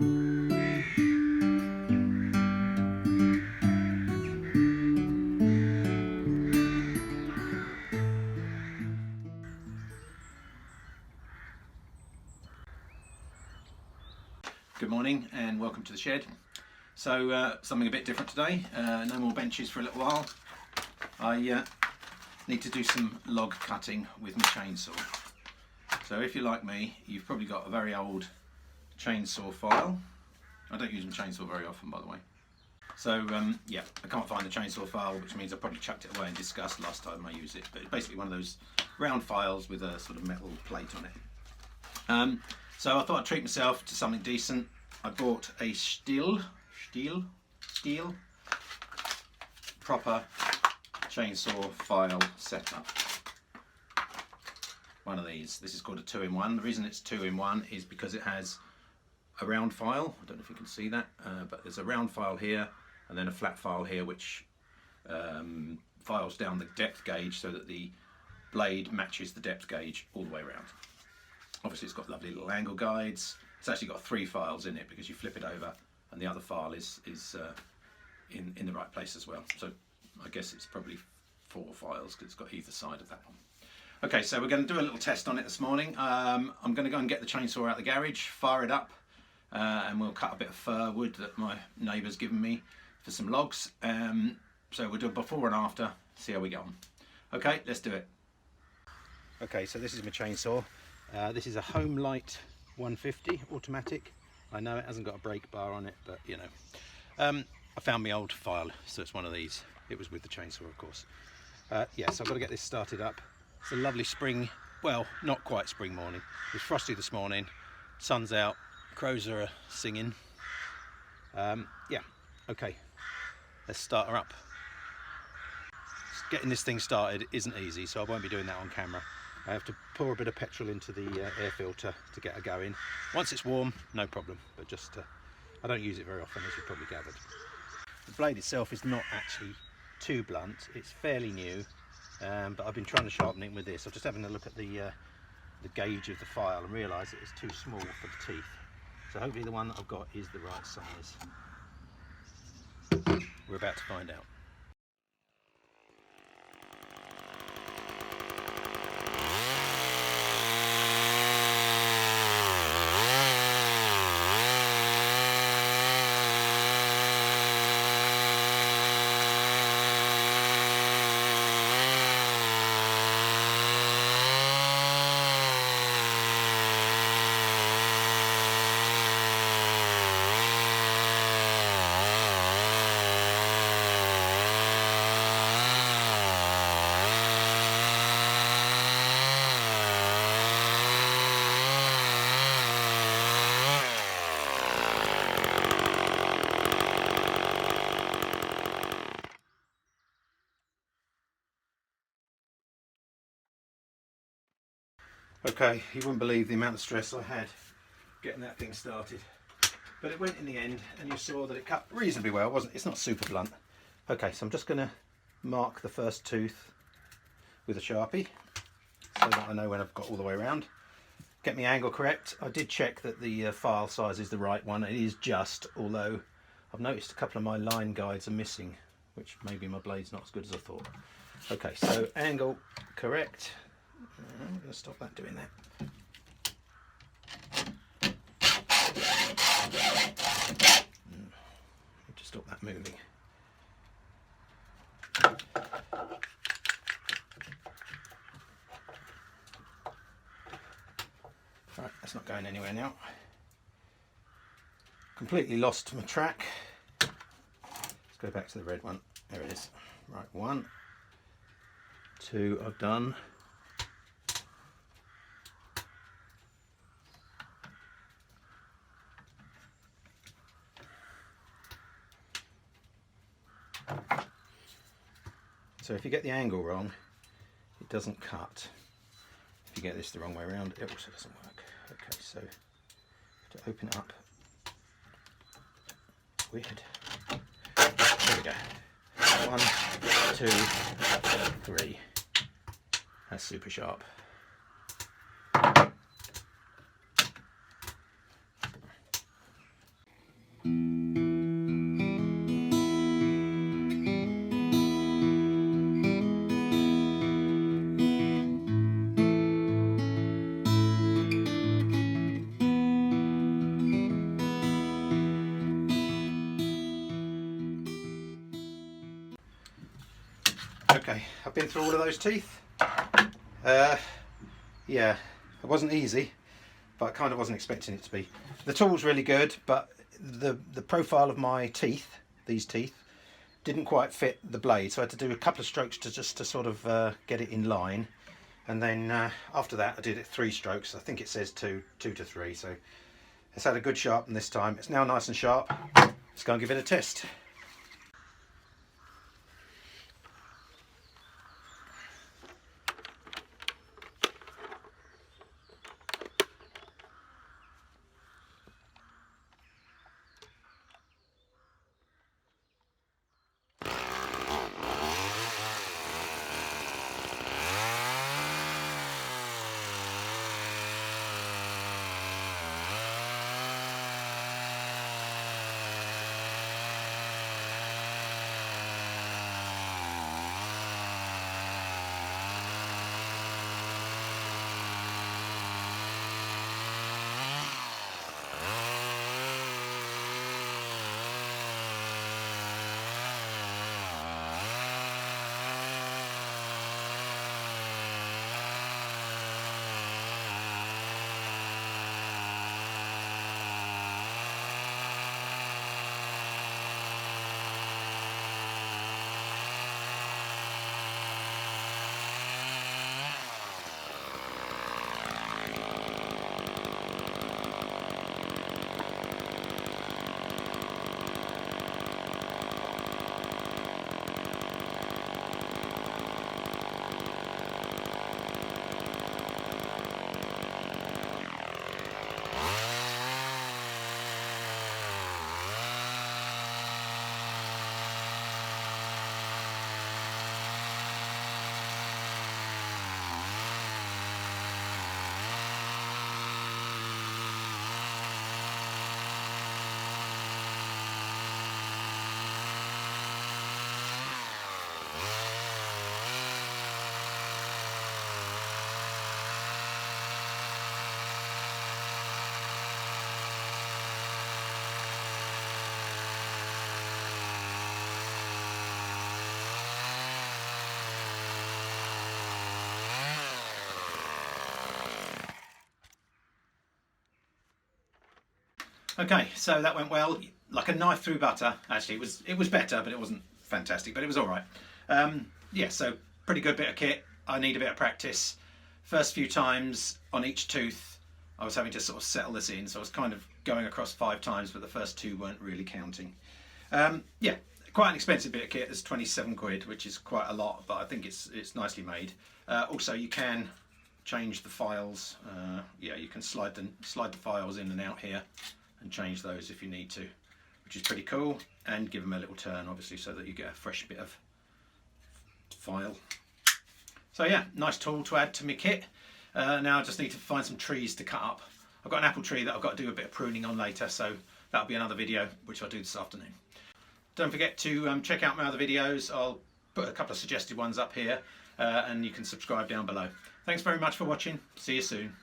Good morning and welcome to the shed. So something a bit different today, no more benches for a little while. I need to do some log cutting with my chainsaw. So if you're like me, you've probably got a very old chainsaw file. I don't use my chainsaw very often, by the way. So yeah, I can't find the chainsaw file, which means I probably chucked it away in disgust last time I used it. But it's basically one of those round files with a sort of metal plate on it. So I thought I'd treat myself to something decent. I bought a Stihl proper chainsaw file setup. One of these. This is called a 2-in-1. The reason it's 2-in-1 is because it has a round file. I don't know if you can see that, but there's a round file here and then a flat file here, which files down the depth gauge so that the blade matches the depth gauge all the way around. Obviously it's got lovely little angle guides. It's actually got 3 files in it because you flip it over and the other file is in the right place as well. So I guess it's probably 4 files because it's got either side of that one. Okay, so we're going to do a little test on it this morning. I'm going to go and get the chainsaw out of the garage, fire it up, and we'll cut a bit of fir wood that my neighbour's given me for some logs. So we'll do a before and after, see how we get on. Okay, let's do it. Okay, so this is my chainsaw. This is a Home Light 150 automatic. I know it hasn't got a brake bar on it, but you know. I found my old file, so it's one of these. It was with the chainsaw, of course. Yeah, so I've got to get this started up. It's a lovely spring, well, not quite spring morning. It was frosty this morning, sun's out, crows are singing. Yeah, okay, let's start her up. Getting this thing started isn't easy, so I won't be doing that on camera. I have to pour a bit of petrol into the air filter to get her going. Once it's warm, no problem, but just I don't use it very often, as you've probably gathered. The blade itself is not actually too blunt, it's fairly new, but I've been trying to sharpen it with this. I'm just having a look at the gauge of the file and realise that it's too small for the teeth. So hopefully the one that I've got is the right size. We're about to find out. Okay, you wouldn't believe the amount of stress I had getting that thing started, but it went in the end, and you saw that it cut reasonably well. It's not super blunt. Okay, so I'm just going to mark the first tooth with a Sharpie so that I know when I've got all the way around. Get my angle correct. I did check that the file size is the right one. It is just, although I've noticed a couple of my line guides are missing, which maybe my blade's not as good as I thought. Okay, so angle correct. I'm going to stop that doing that. Need to stop that moving. Right, that's not going anywhere now. Completely lost my track. Let's go back to the red one. There it is. Right, 1, 2 I've done. So if you get the angle wrong, it doesn't cut. If you get this the wrong way around, it also doesn't work. Okay, so to open it up. Weird. There we go. 1, 2, 3. That's super sharp. Okay, I've been through all of those teeth. Yeah, it wasn't easy, but I kind of wasn't expecting it to be. The tool's really good, but the profile of my teeth, these teeth, didn't quite fit the blade, so I had to do a couple of strokes to sort of get it in line. And then after that I did it 3 strokes. I think it says 2 to 3, so it's had a good sharpen this time. It's now nice and sharp. Let's go and give it a test. Okay, so that went well, like a knife through butter. Actually, it was better, but it wasn't fantastic, but it was all right. Yeah, so pretty good bit of kit. I need a bit of practice. First few times on each tooth, I was having to sort of settle this in, so I was kind of going across 5 times, but the first 2 weren't really counting. Yeah, quite an expensive bit of kit. It's 27 quid, which is quite a lot, but I think it's nicely made. Also, you can change the files. Yeah, you can slide the files in and out here and change those if you need to, which is pretty cool, and give them a little turn obviously so that you get a fresh bit of file. So yeah, nice tool to add to my kit. Now I just need to find some trees to cut up. I've got an apple tree that I've got to do a bit of pruning on later, so that'll be another video which I'll do this afternoon. Don't forget to check out my other videos. I'll put a couple of suggested ones up here, and you can subscribe down below. Thanks very much for watching. See you soon.